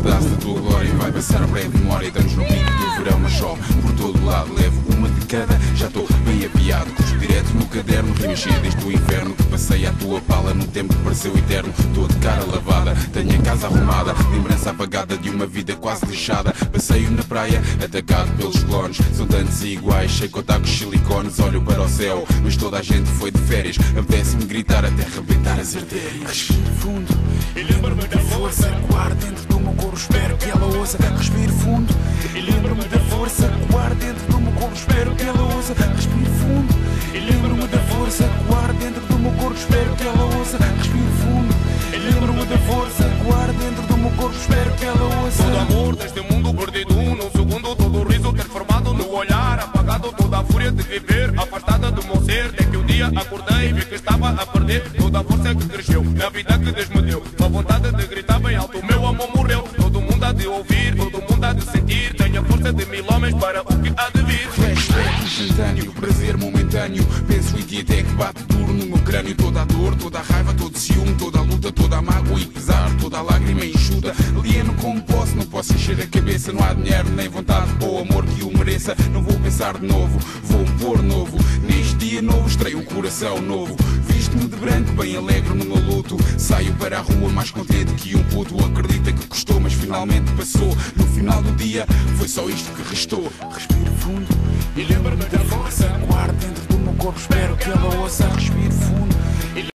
pedaço da tua glória. Vai passar a breve memória, damos no pico do verão, mas chove por todo lado. Levo uma de cada, já estou bem apiado. Cuspo direto no caderno, rimas cheias do inferno, que passei à tua pala num tempo que pareceu eterno. Estou de cara lavada, tenho a casa arrumada, lembrança apagada de uma vida quase lixada. Passeio na praia, atacado pelos clones, são tantos e iguais, sei que tacos silicones. Olho para o céu, mas toda a gente foi de férias. Apetece-me gritar até arrebentar as artérias. Respiro fundo e lembro-me da força que arde dentro do meu corpo, espero que ela ouça. Respiro fundo e lembro-me da força que arde dentro do meu corpo, espero que ela ouça. Respiro fundo e lembro-me da força que arde dentro do meu corpo, espero que ela ouça. Respiro fundo e lembro-me da força que arde dentro do meu corpo, espero que ela ouça. Todo amor deste mundo perdido num segundo, todo o riso transformado no olhar apagado, toda a fúria de viver afastada do meu ser. Até que um dia acordei e vi que estava a perder toda a força que cresceu na vida que Deus me deu. A vontade de gritar bem alto, o meu amor morreu. Todo mundo há de ouvir, todo mundo há de sentir. Tenho a força de 1000 homens para o que há de vir. Flashback instantâneo, prazer momentâneo. Penso em ti até que bate duro no meu crânio. Toda a dor, toda a raiva, todo o ciúme, toda a luta, toda a mágoa e pesar, toda a lágrima enxuta. Alieno como posso, não posso encher a cabeça. Não há dinheiro nem vontade ou amor que o mereça. Não vou pensar de novo, vou pôr novo. Neste dia novo estreio um coração novo. Visto-me de branco, bem alegre no meu luto. Saio para a rua mais contente que um puto. Acredita que custou, mas finalmente passou. No final do dia, foi só isto que restou. Respiro fundo e lembro-me da força que arde dentro do meu corpo, espero que ela ouça. Respiro fundo